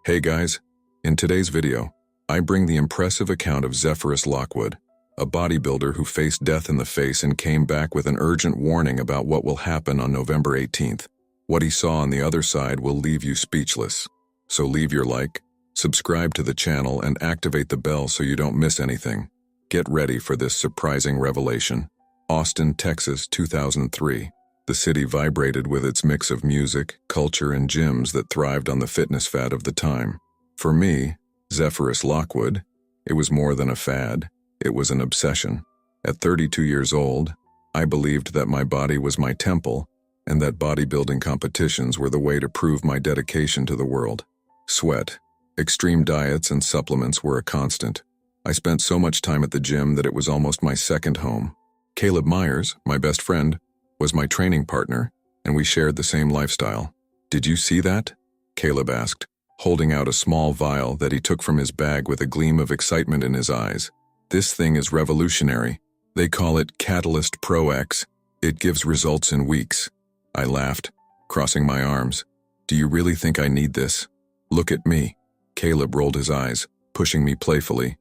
Hey guys, in today's video, I bring the impressive account of Zephyrus Lockwood, a bodybuilder who faced death in the face and came back with an urgent warning about what will happen on November 18th. What he saw on the other side will leave you speechless. So leave your like, subscribe to the channel, and activate the bell so you don't miss anything. Get ready for this surprising revelation. Austin, Texas, 2003. The city vibrated with its mix of music, culture, and gyms that thrived on the fitness fad of the time. For me, Zephyrus Lockwood, it was more than a fad, it was an obsession. At 32 years old, I believed that my body was my temple and that bodybuilding competitions were the way to prove my dedication to the world. Sweat, extreme diets, and supplements were a constant. I spent so much time at the gym that it was almost my second home. Caleb Myers, my best friend, was my training partner, and we shared the same lifestyle. "Did you see that?" Caleb asked, holding out a small vial that he took from his bag with a gleam of excitement in his eyes. "This thing is revolutionary. They call it Catalyst Pro X. It gives results in weeks." I laughed, crossing my arms. "Do you really think I need this? Look at me." Caleb rolled his eyes, pushing me playfully.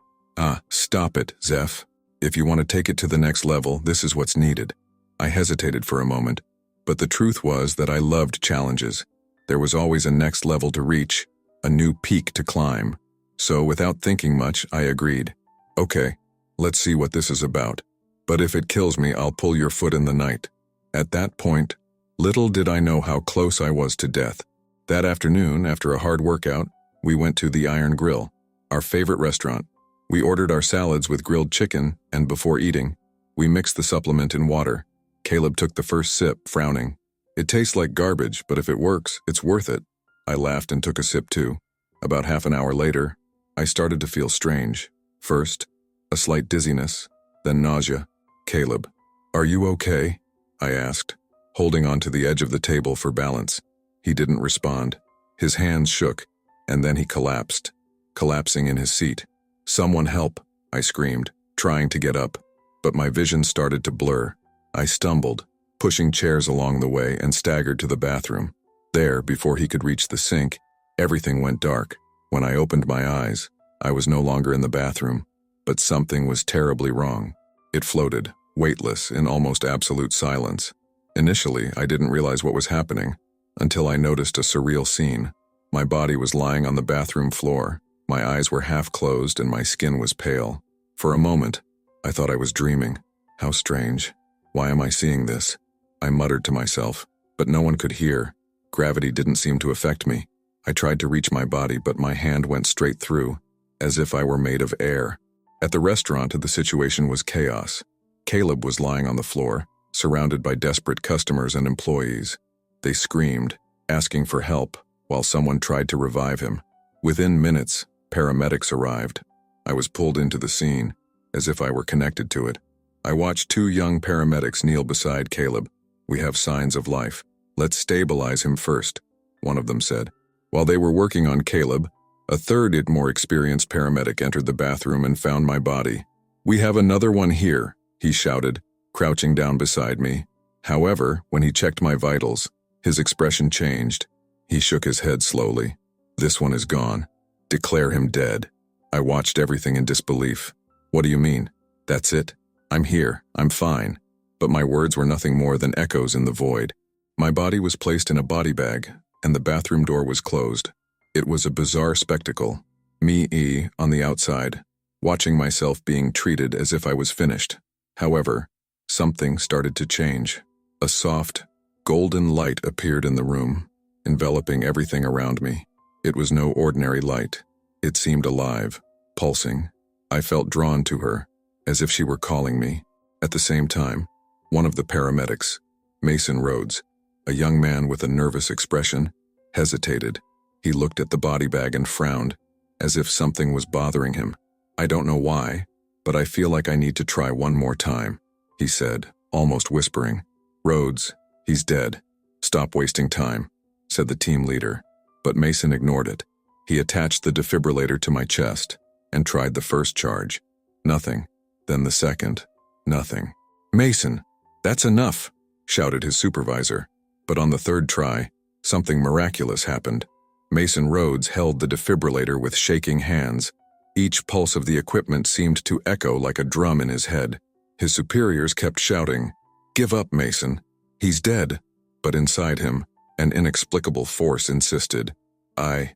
Stop it, Zeph. If you want to take it to the next level, this is what's needed." I hesitated for a moment, but the truth was that I loved challenges. There was always a next level to reach, a new peak to climb. So without thinking much, I agreed. "Okay, let's see what this is about. But if it kills me, I'll pull your foot in the night." At that point, little did I know how close I was to death. That afternoon, after a hard workout, we went to the Iron Grill, our favorite restaurant. We ordered our salads with grilled chicken, and before eating, we mixed the supplement in water. Caleb took the first sip, frowning. "It tastes like garbage, but if it works, it's worth it." I laughed and took a sip too. About half an hour later, I started to feel strange. First, a slight dizziness, then nausea. "Caleb, are you okay?" I asked, holding onto the edge of the table for balance. He didn't respond. His hands shook, and then he collapsed, collapsing in his seat. "Someone help," I screamed, trying to get up, but my vision started to blur. I stumbled, pushing chairs along the way, and staggered to the bathroom. There, before he could reach the sink, everything went dark. When I opened my eyes, I was no longer in the bathroom, but something was terribly wrong. It floated, weightless, in almost absolute silence. Initially, I didn't realize what was happening, until I noticed a surreal scene. My body was lying on the bathroom floor. My eyes were half closed and my skin was pale. For a moment, I thought I was dreaming. How strange. Why am I seeing this? I muttered to myself, but no one could hear. Gravity didn't seem to affect me. I tried to reach my body, but my hand went straight through, as if I were made of air. At the restaurant, the situation was chaos. Caleb was lying on the floor, surrounded by desperate customers and employees. They screamed, asking for help, while someone tried to revive him. Within minutes, paramedics arrived. I was pulled into the scene, as if I were connected to it. I watched two young paramedics kneel beside Caleb. "We have signs of life. Let's stabilize him first," one of them said. While they were working on Caleb, a third, more experienced paramedic entered the bathroom and found my body. "We have another one here," he shouted, crouching down beside me. However, when he checked my vitals, his expression changed. He shook his head slowly. "This one is gone. Declare him dead." I watched everything in disbelief. "What do you mean? That's it? I'm here, I'm fine." But my words were nothing more than echoes in the void. My body was placed in a body bag, and the bathroom door was closed. It was a bizarre spectacle. Me, on the outside, watching myself being treated as if I was finished. However, something started to change. A soft, golden light appeared in the room, enveloping everything around me. It was no ordinary light. It seemed alive, pulsing. I felt drawn to her, as if she were calling me. At the same time, one of the paramedics, Mason Rhodes, a young man with a nervous expression, hesitated. He looked at the body bag and frowned, as if something was bothering him. "I don't know why, but I feel like I need to try one more time," he said, almost whispering. "Rhodes, he's dead. Stop wasting time," said the team leader. But Mason ignored it. He attached the defibrillator to my chest and tried the first charge. Nothing. Then the second. Nothing. "Mason, that's enough," shouted his supervisor. But on the third try, something miraculous happened. Mason Rhodes held the defibrillator with shaking hands. Each pulse of the equipment seemed to echo like a drum in his head. His superiors kept shouting, "Give up, Mason. He's dead." But inside him, an inexplicable force insisted. I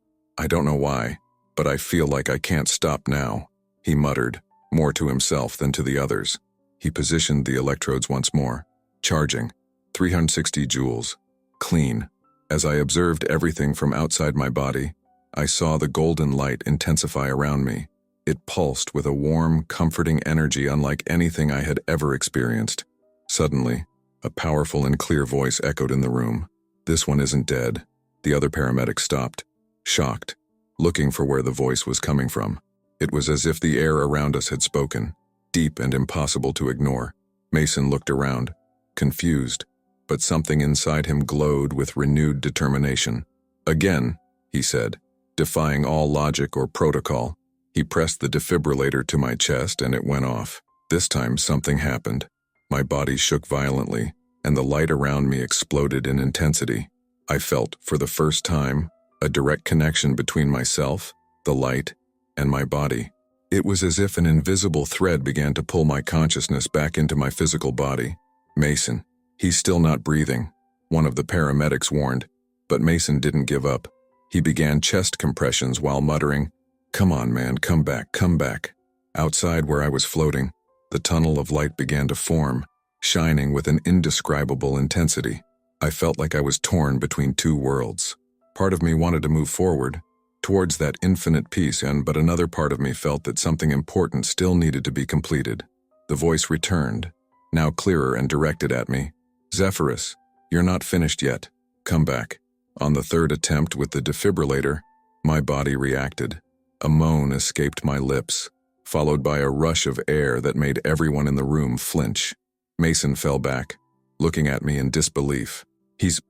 don't know why, but I feel like I can't stop now," he muttered, more to himself than to the others. He positioned the electrodes once more. Charging. 360 joules. Clean. As I observed everything from outside my body, I saw the golden light intensify around me. It pulsed with a warm, comforting energy unlike anything I had ever experienced. Suddenly, a powerful and clear voice echoed in the room. "This one isn't dead." The other paramedic stopped, shocked, looking for where the voice was coming from. It was as if the air around us had spoken, deep and impossible to ignore. Mason looked around, confused, but something inside him glowed with renewed determination. "Again," he said, defying all logic or protocol. He pressed the defibrillator to my chest and it went off. This time something happened. My body shook violently, and the light around me exploded in intensity. I felt, for the first time, a direct connection between myself, the light, and my body. It was as if an invisible thread began to pull my consciousness back into my physical body. "Mason, he's still not breathing," one of the paramedics warned, but Mason didn't give up. He began chest compressions while muttering, "Come on, man, come back, come back." Outside where I was floating, the tunnel of light began to form, shining with an indescribable intensity. I felt like I was torn between two worlds. Part of me wanted to move forward, towards that infinite peace, but another part of me felt that something important still needed to be completed. The voice returned, now clearer and directed at me. "Zephyrus, you're not finished yet. Come back." On the third attempt with the defibrillator, my body reacted. A moan escaped my lips, followed by a rush of air that made everyone in the room flinch. Mason fell back, looking at me in disbelief. He's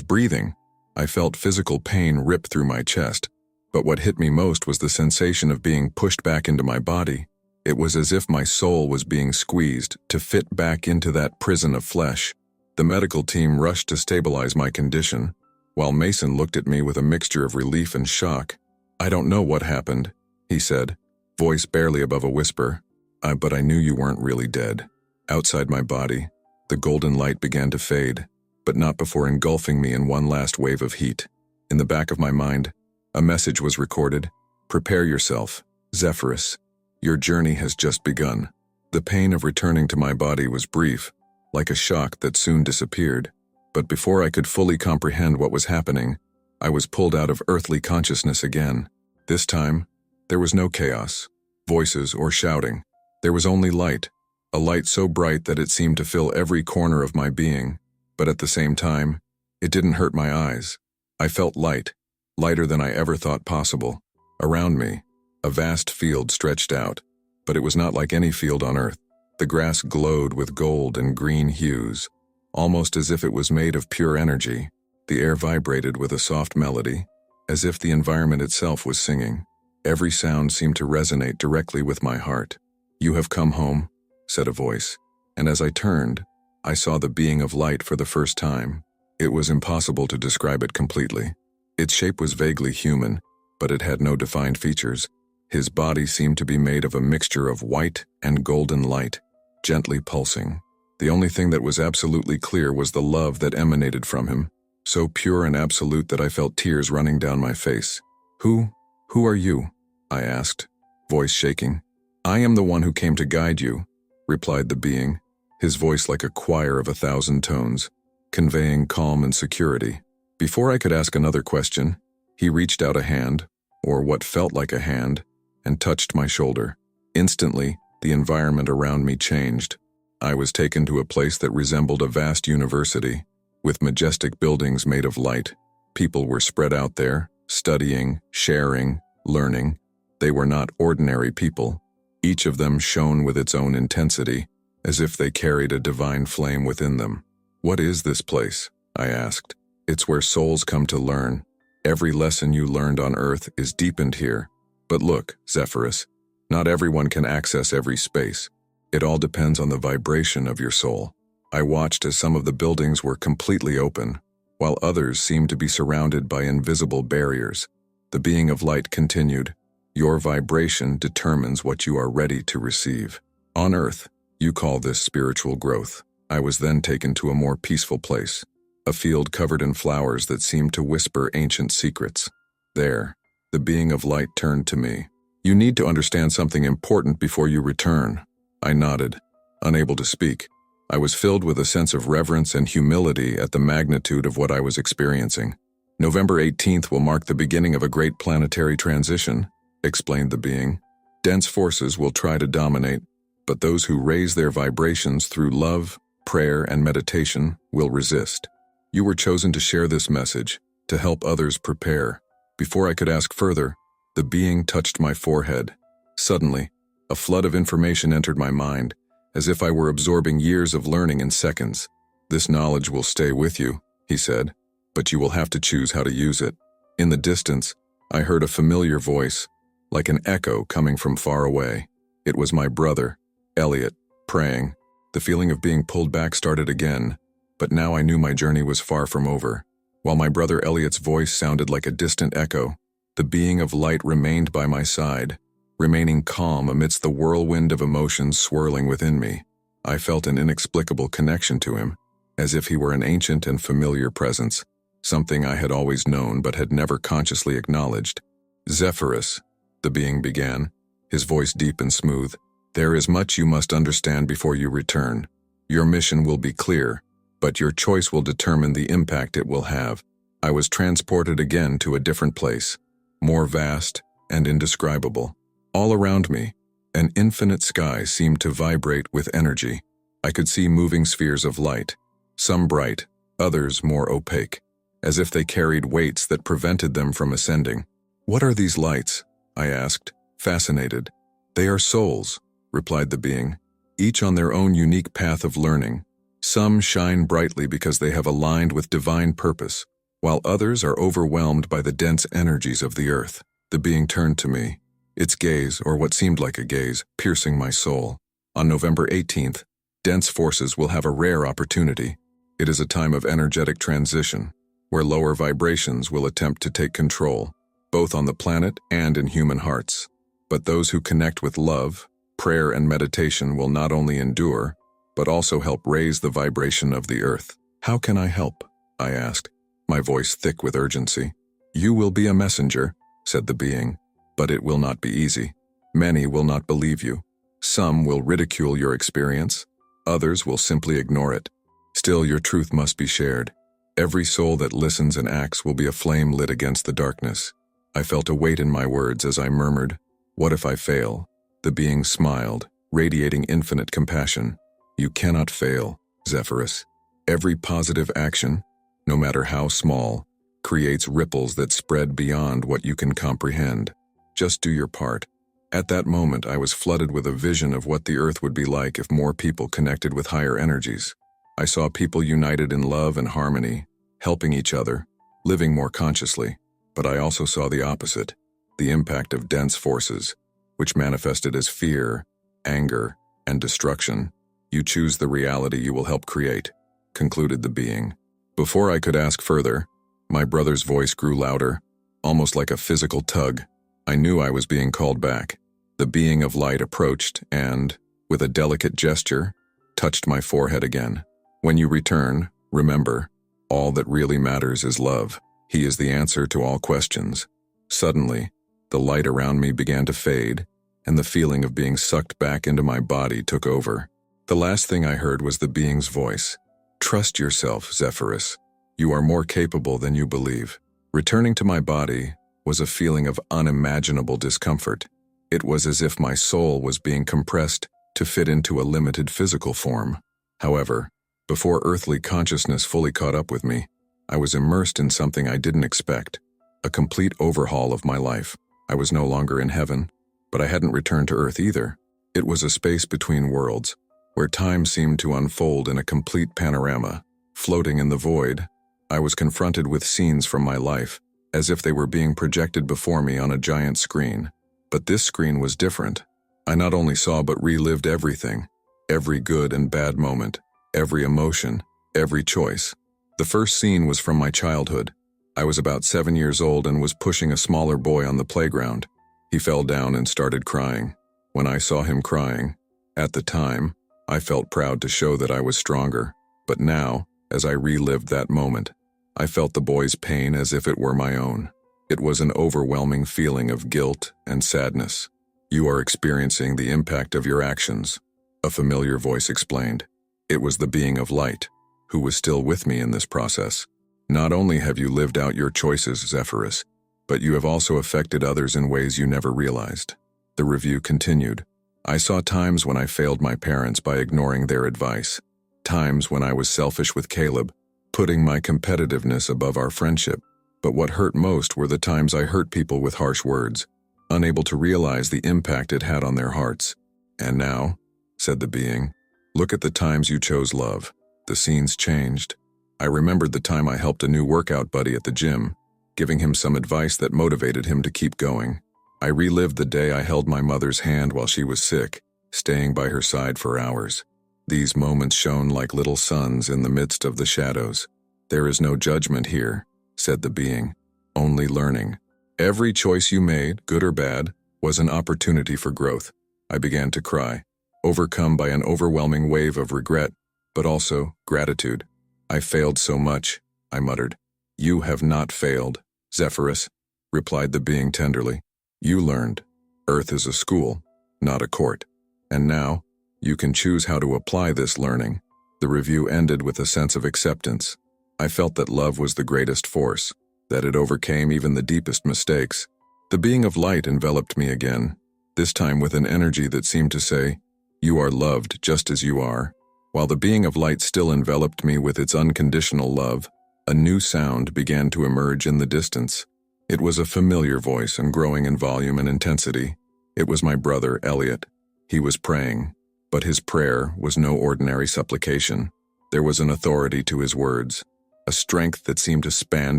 breathing." I felt physical pain rip through my chest, but what hit me most was the sensation of being pushed back into my body. It was as if my soul was being squeezed to fit back into that prison of flesh. The medical team rushed to stabilize my condition, while Mason looked at me with a mixture of relief and shock. "I don't know what happened," he said, voice barely above a whisper. But I knew you weren't really dead." Outside my body, the golden light began to fade, but not before engulfing me in one last wave of heat. In the back of my mind, a message was recorded. "Prepare yourself, Zephyrus. Your journey has just begun." The pain of returning to my body was brief, like a shock that soon disappeared. But before I could fully comprehend what was happening, I was pulled out of earthly consciousness again. This time, there was no chaos, voices, or shouting. There was only light, a light so bright that it seemed to fill every corner of my being. But at the same time, it didn't hurt my eyes. I felt light, lighter than I ever thought possible. Around me, a vast field stretched out, but it was not like any field on Earth. The grass glowed with gold and green hues, almost as if it was made of pure energy. The air vibrated with a soft melody, as if the environment itself was singing. Every sound seemed to resonate directly with my heart. "You have come home," said a voice, and as I turned, I saw the being of light for the first time. It was impossible to describe it completely. Its shape was vaguely human, but it had no defined features. His body seemed to be made of a mixture of white and golden light, gently pulsing. The only thing that was absolutely clear was the love that emanated from him, so pure and absolute that I felt tears running down my face. Who are you?" I asked, voice shaking. "I am the one who came to guide you," replied the being, his voice like a choir of 1,000 tones, conveying calm and security. Before I could ask another question, he reached out a hand, or what felt like a hand, and touched my shoulder. Instantly, the environment around me changed. I was taken to a place that resembled a vast university, with majestic buildings made of light. People were spread out there, studying, sharing, learning. They were not ordinary people. Each of them shone with its own intensity, as if they carried a divine flame within them. "What is this place?" I asked. "It's where souls come to learn. Every lesson you learned on Earth is deepened here. But look, Zephyrus, not everyone can access every space. It all depends on the vibration of your soul." I watched as some of the buildings were completely open, while others seemed to be surrounded by invisible barriers. The being of light continued, "Your vibration determines what you are ready to receive. On Earth, you call this spiritual growth." I was then taken to a more peaceful place, a field covered in flowers that seemed to whisper ancient secrets. There, the being of light turned to me. "You need to understand something important before you return." I nodded, unable to speak. I was filled with a sense of reverence and humility at the magnitude of what I was experiencing. "November 18th will mark the beginning of a great planetary transition," explained the being. "Dense forces will try to dominate, but those who raise their vibrations through love, prayer, and meditation will resist. You were chosen to share this message, to help others prepare." Before I could ask further, the being touched my forehead. Suddenly, a flood of information entered my mind, as if I were absorbing years of learning in seconds. "This knowledge will stay with you," he said, "but you will have to choose how to use it." In the distance, I heard a familiar voice, like an echo coming from far away. It was my brother, Elliot, praying. The feeling of being pulled back started again, but now I knew my journey was far from over. While my brother Elliot's voice sounded like a distant echo, the being of light remained by my side, remaining calm amidst the whirlwind of emotions swirling within me. I felt an inexplicable connection to him, as if he were an ancient and familiar presence, something I had always known but had never consciously acknowledged. "Zephyrus," the being began, his voice deep and smooth, "there is much you must understand before you return. Your mission will be clear, but your choice will determine the impact it will have." I was transported again to a different place, more vast and indescribable. All around me, an infinite sky seemed to vibrate with energy. I could see moving spheres of light, some bright, others more opaque, as if they carried weights that prevented them from ascending. "What are these lights?" I asked, fascinated. "They are souls," replied the being, "each on their own unique path of learning. Some shine brightly because they have aligned with divine purpose, while others are overwhelmed by the dense energies of the earth." The being turned to me, its gaze, or what seemed like a gaze, piercing my soul. "On November 18th, dense forces will have a rare opportunity. It is a time of energetic transition, where lower vibrations will attempt to take control, both on the planet and in human hearts. But those who connect with love, prayer, and meditation will not only endure, but also help raise the vibration of the earth." "How can I help?" I asked, my voice thick with urgency. "You will be a messenger," said the being, "but it will not be easy. Many will not believe you. Some will ridicule your experience. Others will simply ignore it. Still, your truth must be shared. Every soul that listens and acts will be a flame lit against the darkness." I felt a weight in my words as I murmured, "What if I fail?" The being smiled, radiating infinite compassion. "You cannot fail, Zephyrus. Every positive action, no matter how small, creates ripples that spread beyond what you can comprehend. Just do your part." At that moment, I was flooded with a vision of what the earth would be like if more people connected with higher energies. I saw people united in love and harmony, helping each other, living more consciously. But I also saw the opposite, the impact of dense forces, which manifested as fear, anger, and destruction. "You choose the reality you will help create," concluded the being. Before I could ask further, my brother's voice grew louder, almost like a physical tug. I knew I was being called back. The being of light approached and, with a delicate gesture, touched my forehead again. "When you return, remember, all that really matters is love. He is the answer to all questions." Suddenly, the light around me began to fade, and the feeling of being sucked back into my body took over. The last thing I heard was the being's voice. "Trust yourself, Zephyrus. You are more capable than you believe." Returning to my body was a feeling of unimaginable discomfort. It was as if my soul was being compressed to fit into a limited physical form. However, before earthly consciousness fully caught up with me, I was immersed in something I didn't expect, a complete overhaul of my life. I was no longer in heaven, but I hadn't returned to earth either. It was a space between worlds, where time seemed to unfold in a complete panorama. Floating in the void, I was confronted with scenes from my life, as if they were being projected before me on a giant screen. But this screen was different. I not only saw but relived everything, every good and bad moment, every emotion, every choice. The first scene was from my childhood. I was about 7 years old and was pushing a smaller boy on the playground. He fell down and started crying. When I saw him crying, at the time, I felt proud to show that I was stronger. But now, as I relived that moment, I felt the boy's pain as if it were my own. It was an overwhelming feeling of guilt and sadness. "You are experiencing the impact of your actions," a familiar voice explained. It was the being of light, who was still with me in this process. "Not only have you lived out your choices, Zephyrus, but you have also affected others in ways you never realized." The review continued. "I saw times when I failed my parents by ignoring their advice, times when I was selfish with Caleb, putting my competitiveness above our friendship. But what hurt most were the times I hurt people with harsh words, unable to realize the impact it had on their hearts. And now," said the being, "look at the times you chose love." The scenes changed. I remembered the time I helped a new workout buddy at the gym, giving him some advice that motivated him to keep going. I relived the day I held my mother's hand while she was sick, staying by her side for hours. These moments shone like little suns in the midst of the shadows. "There is no judgment here," said the being, "only learning. Every choice you made, good or bad, was an opportunity for growth." I began to cry, overcome by an overwhelming wave of regret, but also gratitude. "I failed so much," I muttered. "You have not failed, Zephyrus," replied the being tenderly. "You learned. Earth is a school, not a court. And now, you can choose how to apply this learning." The review ended with a sense of acceptance. I felt that love was the greatest force, that it overcame even the deepest mistakes. The being of light enveloped me again, this time with an energy that seemed to say, "You are loved just as you are." While the being of light still enveloped me with its unconditional love, a new sound began to emerge in the distance. It was a familiar voice and growing in volume and intensity. It was my brother, Elliot. He was praying, but his prayer was no ordinary supplication. There was an authority to his words, a strength that seemed to span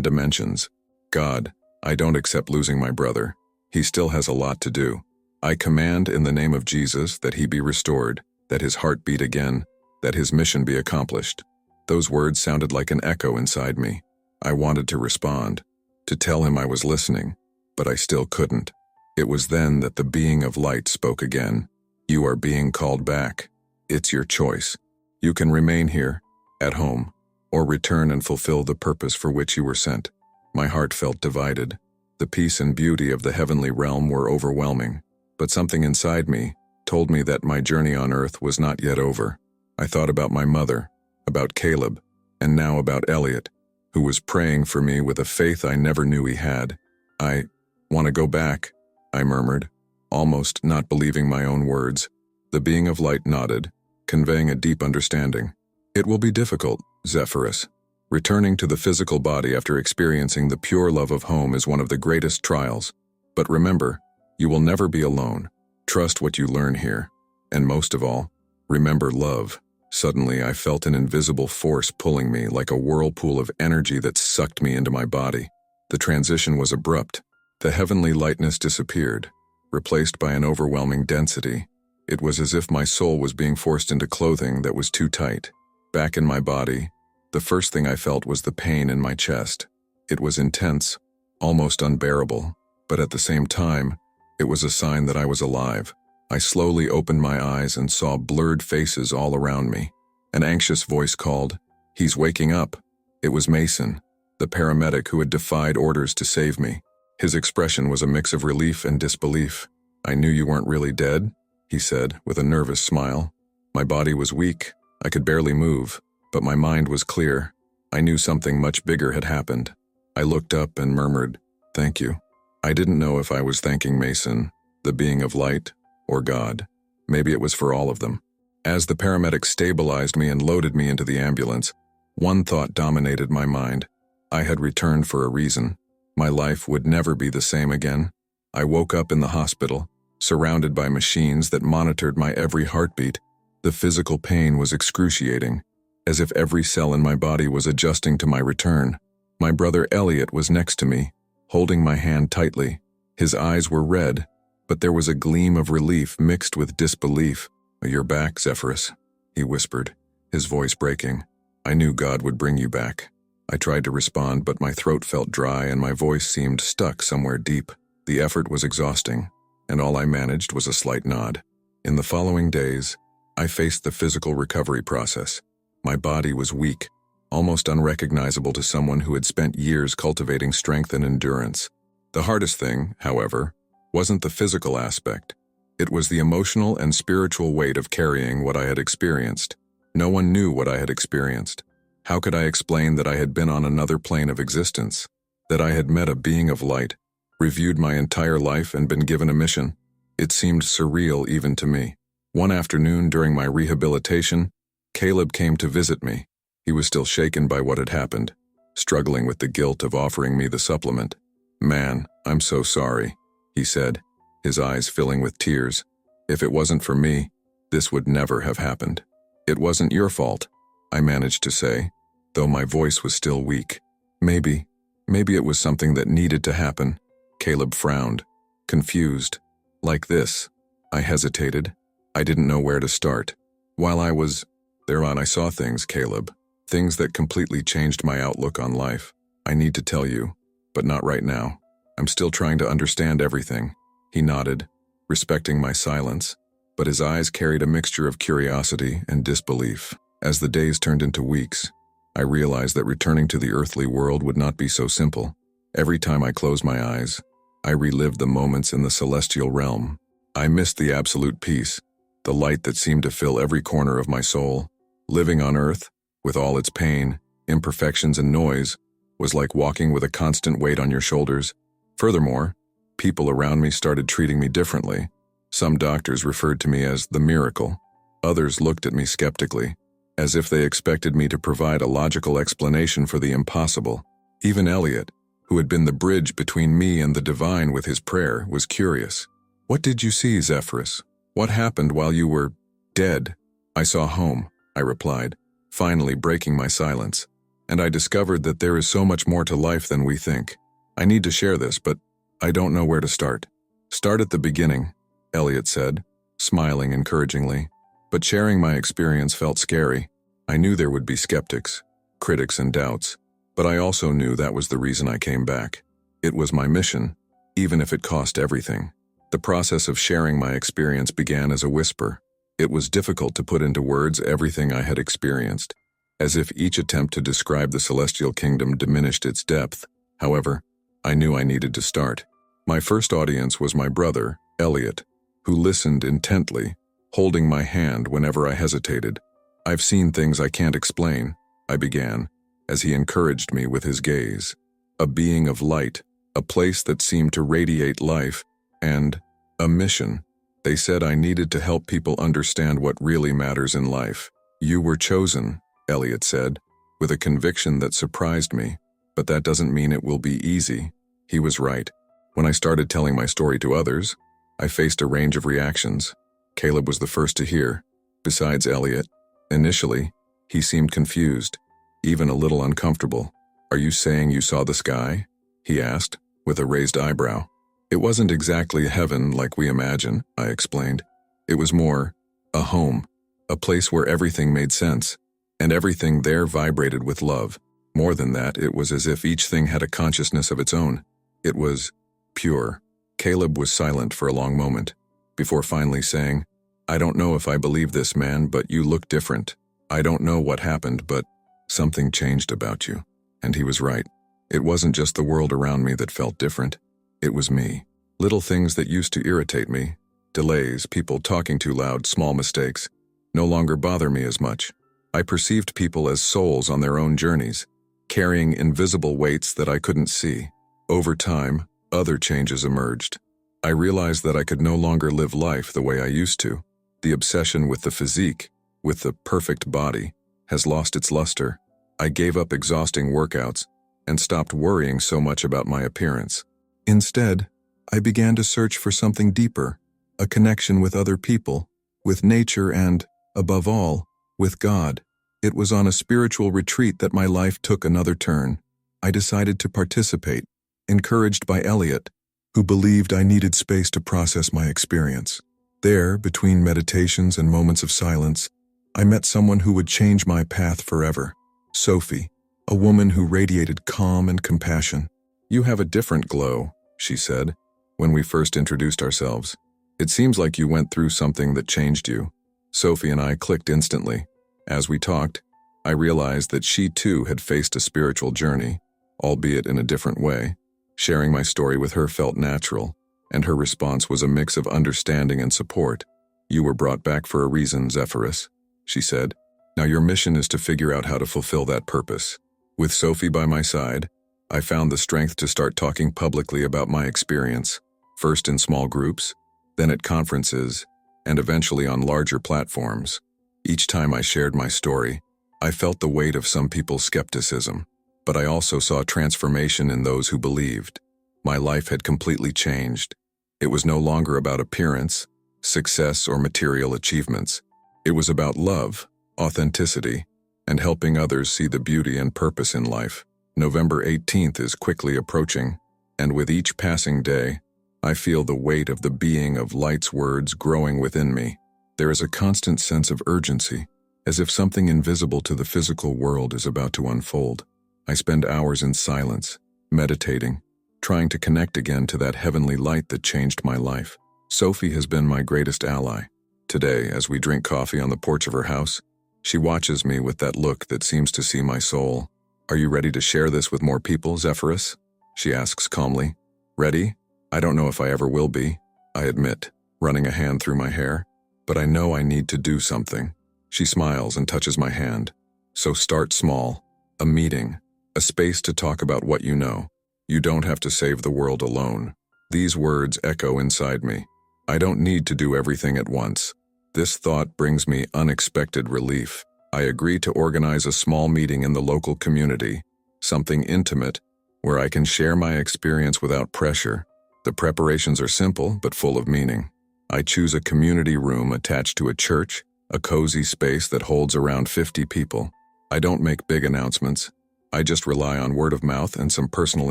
dimensions. "God, I don't accept losing my brother. He still has a lot to do. I command in the name of Jesus that he be restored, that his heart beat again, that his mission be accomplished." Those words sounded like an echo inside me. I wanted to respond, to tell him I was listening, but I still couldn't. It was then that the being of light spoke again. "You are being called back. It's your choice. You can remain here, at home, or return and fulfill the purpose for which you were sent." My heart felt divided. The peace and beauty of the heavenly realm were overwhelming, but something inside me told me that my journey on earth was not yet over. I thought about my mother, about Caleb, and now about Elliot, who was praying for me with a faith I never knew he had. "I want to go back," I murmured, almost not believing my own words. The being of light nodded, conveying a deep understanding. "It will be difficult, Zephyrus. Returning to the physical body after experiencing the pure love of home is one of the greatest trials. But remember, you will never be alone. Trust what you learn here. And most of all, remember love." Suddenly, I felt an invisible force pulling me, like a whirlpool of energy that sucked me into my body. The transition was abrupt. The heavenly lightness disappeared, replaced by an overwhelming density. It was as if my soul was being forced into clothing that was too tight. Back in my body, the first thing I felt was the pain in my chest. It was intense, almost unbearable, but at the same time, it was a sign that I was alive. I slowly opened my eyes and saw blurred faces all around me. An anxious voice called, "He's waking up." It was Mason, the paramedic who had defied orders to save me. His expression was a mix of relief and disbelief. "I knew you weren't really dead," he said, with a nervous smile. My body was weak. I could barely move, but my mind was clear. I knew something much bigger had happened. I looked up and murmured, "Thank you." I didn't know if I was thanking Mason, the being of light, or God. Maybe it was for all of them. As the paramedic stabilized me and loaded me into the ambulance, one thought dominated my mind. I had returned for a reason. My life would never be the same again. I woke up in the hospital, surrounded by machines that monitored my every heartbeat. The physical pain was excruciating, as if every cell in my body was adjusting to my return. My brother Elliot was next to me, holding my hand tightly. His eyes were red, but there was a gleam of relief mixed with disbelief. "You're back, Zephyrus," he whispered, his voice breaking. "I knew God would bring you back." I tried to respond, but my throat felt dry and my voice seemed stuck somewhere deep. The effort was exhausting, and all I managed was a slight nod. In the following days, I faced the physical recovery process. My body was weak, almost unrecognizable to someone who had spent years cultivating strength and endurance. The hardest thing, however, wasn't the physical aspect. It was the emotional and spiritual weight of carrying what I had experienced. No one knew what I had experienced. How could I explain that I had been on another plane of existence, that I had met a being of light, reviewed my entire life and been given a mission? It seemed surreal even to me. One afternoon during my rehabilitation, Caleb came to visit me. He was still shaken by what had happened, struggling with the guilt of offering me the supplement. "Man, I'm so sorry," he said, his eyes filling with tears. "If it wasn't for me, this would never have happened." "It wasn't your fault," I managed to say, though my voice was still weak. Maybe it was something that needed to happen." Caleb frowned, confused. "Like this." I hesitated. I didn't know where to start. While I was thereon, I saw things, Caleb. Things that completely changed my outlook on life. "I need to tell you, but not right now. I'm still trying to understand everything." He nodded, respecting my silence, but his eyes carried a mixture of curiosity and disbelief. As the days turned into weeks, I realized that returning to the earthly world would not be so simple. Every time I closed my eyes, I relived the moments in the celestial realm. I missed the absolute peace, the light that seemed to fill every corner of my soul. Living on earth, with all its pain, imperfections and noise, was like walking with a constant weight on your shoulders. Furthermore, people around me started treating me differently. Some doctors referred to me as the miracle. Others looked at me skeptically, as if they expected me to provide a logical explanation for the impossible. Even Elliot, who had been the bridge between me and the divine with his prayer, was curious. "What did you see, Zephyrus? What happened while you were dead?" "I saw home," I replied, finally breaking my silence. "And I discovered that there is so much more to life than we think. I need to share this, but I don't know where to start." "Start at the beginning," Elliot said, smiling encouragingly. But sharing my experience felt scary. I knew there would be skeptics, critics and doubts, but I also knew that was the reason I came back. It was my mission, even if it cost everything. The process of sharing my experience began as a whisper. It was difficult to put into words everything I had experienced, as if each attempt to describe the celestial kingdom diminished its depth. However, I knew I needed to start. My first audience was my brother, Elliot, who listened intently, holding my hand whenever I hesitated. "I've seen things I can't explain," I began, as he encouraged me with his gaze. "A being of light, a place that seemed to radiate life, and a mission. They said I needed to help people understand what really matters in life." "You were chosen," Elliot said, with a conviction that surprised me. "But that doesn't mean it will be easy." He was right. When I started telling my story to others, I faced a range of reactions. Caleb was the first to hear. Besides Elliot, initially, he seemed confused, even a little uncomfortable. "Are you saying you saw the sky?" he asked, with a raised eyebrow. "It wasn't exactly heaven like we imagine," I explained. "It was more a home, a place where everything made sense, and everything there vibrated with love. More than that, it was as if each thing had a consciousness of its own. It was pure." Caleb was silent for a long moment, before finally saying, "I don't know if I believe this, man, but you look different. I don't know what happened, but something changed about you." And he was right. It wasn't just the world around me that felt different. It was me. Little things that used to irritate me, delays, people talking too loud, small mistakes, no longer bother me as much. I perceived people as souls on their own journeys, carrying invisible weights that I couldn't see. Over time, other changes emerged. I realized that I could no longer live life the way I used to. The obsession with the physique, with the perfect body, has lost its luster. I gave up exhausting workouts and stopped worrying so much about my appearance. Instead, I began to search for something deeper, a connection with other people, with nature and, above all, with God. It was on a spiritual retreat that my life took another turn. I decided to participate, encouraged by Elliot, who believed I needed space to process my experience. There, between meditations and moments of silence, I met someone who would change my path forever. Sophie, a woman who radiated calm and compassion. "You have a different glow," she said, when we first introduced ourselves. "It seems like you went through something that changed you." Sophie and I clicked instantly. As we talked, I realized that she too had faced a spiritual journey, albeit in a different way. Sharing my story with her felt natural, and her response was a mix of understanding and support. "You were brought back for a reason, Zephyrus," she said. "Now your mission is to figure out how to fulfill that purpose." With Sophie by my side, I found the strength to start talking publicly about my experience, first in small groups, then at conferences, and eventually on larger platforms. Each time I shared my story, I felt the weight of some people's skepticism, but I also saw transformation in those who believed. My life had completely changed. It was no longer about appearance, success, or material achievements. It was about love, authenticity, and helping others see the beauty and purpose in life. November 18th is quickly approaching, and with each passing day, I feel the weight of the being of light's words growing within me. There is a constant sense of urgency, as if something invisible to the physical world is about to unfold. I spend hours in silence, meditating, trying to connect again to that heavenly light that changed my life. Sophie has been my greatest ally. Today, as we drink coffee on the porch of her house, she watches me with that look that seems to see my soul. "Are you ready to share this with more people, Zephyrus?" she asks calmly. "Ready? I don't know if I ever will be," I admit, running a hand through my hair. "But I know I need to do something." She smiles and touches my hand. "So start small. A meeting. A space to talk about what you know. You don't have to save the world alone." These words echo inside me. I don't need to do everything at once. This thought brings me unexpected relief. I agree to organize a small meeting in the local community, something intimate, where I can share my experience without pressure. The preparations are simple but full of meaning. I choose a community room attached to a church, a cozy space that holds around 50 people. I don't make big announcements. I just rely on word of mouth and some personal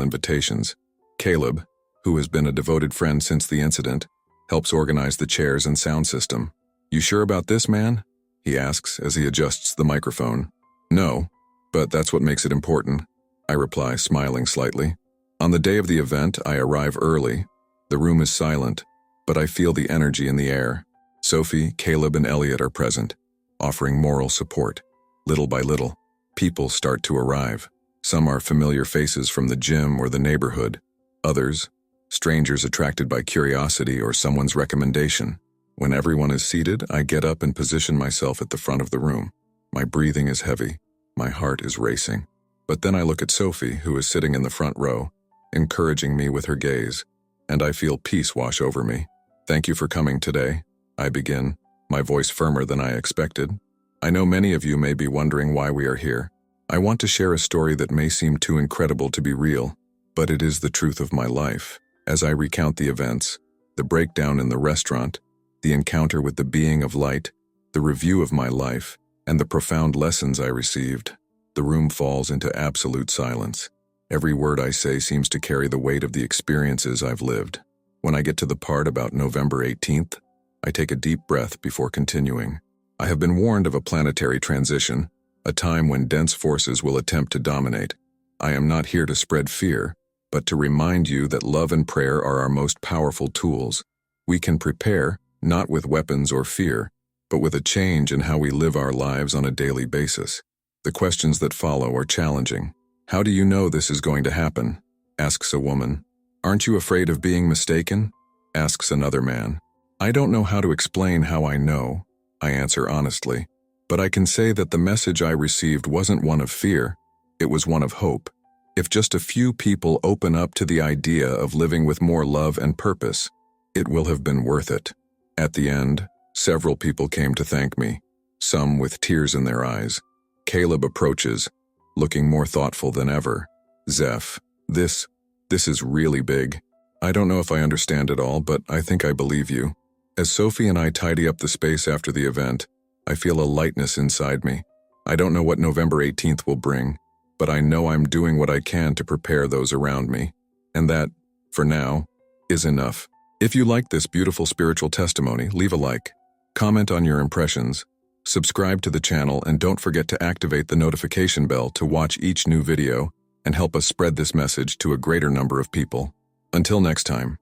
invitations. Caleb, who has been a devoted friend since the incident, helps organize the chairs and sound system. "You sure about this, man?" he asks as he adjusts the microphone. "No, but that's what makes it important," I reply, smiling slightly. On the day of the event, I arrive early. The room is silent, but I feel the energy in the air. Sophie, Caleb, and Elliot are present, offering moral support. Little by little, people start to arrive. Some are familiar faces from the gym or the neighborhood. Others, strangers attracted by curiosity or someone's recommendation. When everyone is seated, I get up and position myself at the front of the room. My breathing is heavy. My heart is racing. But then I look at Sophie, who is sitting in the front row, encouraging me with her gaze, and I feel peace wash over me. "Thank you for coming today," I begin, my voice firmer than I expected. "I know many of you may be wondering why we are here. I want to share a story that may seem too incredible to be real, but it is the truth of my life." As I recount the events, the breakdown in the restaurant, the encounter with the being of light, the review of my life, and the profound lessons I received, the room falls into absolute silence. Every word I say seems to carry the weight of the experiences I've lived. When I get to the part about November 18th, I take a deep breath before continuing. I have been warned of a planetary transition, a time when dense forces will attempt to dominate. I am not here to spread fear, but to remind you that love and prayer are our most powerful tools. We can prepare, not with weapons or fear, but with a change in how we live our lives on a daily basis. The questions that follow are challenging. "How do you know this is going to happen?" asks a woman. "Aren't you afraid of being mistaken?" asks another man. I don't know how to explain how I know, I answer honestly, but I can say that the message I received wasn't one of fear, it was one of hope. If just a few people open up to the idea of living with more love and purpose, it will have been worth it. At the end, several people came to thank me, some with tears in their eyes. Caleb approaches, looking more thoughtful than ever. "Zeph, this is really big. I don't know if I understand it all, but I think I believe you." As Sophie and I tidy up the space after the event, I feel a lightness inside me. I don't know what November 18th will bring, but I know I'm doing what I can to prepare those around me. And that, for now, is enough. If you like this beautiful spiritual testimony, leave a like. Comment on your impressions. Subscribe to the channel and don't forget to activate the notification bell to watch each new video and help us spread this message to a greater number of people. Until next time.